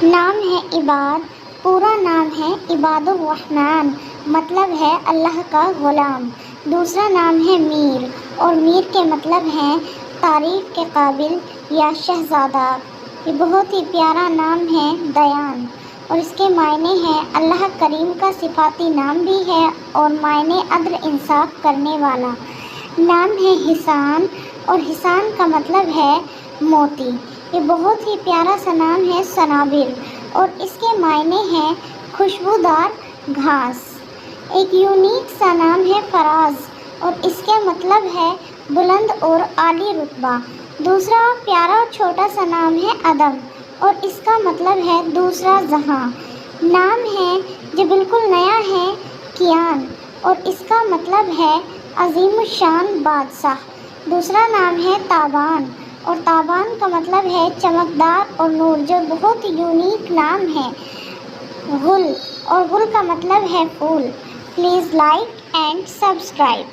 نام ہے عباد، پورا نام ہے عباد الرحمن، مطلب ہے اللہ کا غلام۔ دوسرا نام ہے میر، اور میر کے مطلب ہے تعریف کے قابل یا شہزادہ۔ یہ بہت ہی پیارا نام ہے دیان، اور اس کے معنی ہیں اللہ کریم کا صفاتی نام بھی ہے اور معنی عدل انصاف کرنے والا۔ نام ہے حسان، اور حسان کا مطلب ہے موتی۔ یہ بہت ہی پیارا سا نام ہے صنابر، اور اس کے معنی ہیں خوشبودار گھاس۔ ایک یونیک سا نام ہے فراز، اور اس کے مطلب ہے بلند اور عالی رتبہ۔ دوسرا پیارا چھوٹا سا نام ہے عدم، اور اس کا مطلب ہے دوسرا جہاں۔ نام ہے جو بالکل نیا ہے کیان، اور اس کا مطلب ہے عظیم الشان بادشاہ۔ دوسرا نام ہے تابان، اور تابان کا مطلب ہے چمکدار اور نور، جو بہت یونیک نام ہے۔ گل، اور گل کا مطلب ہے پھول۔ Please like and subscribe.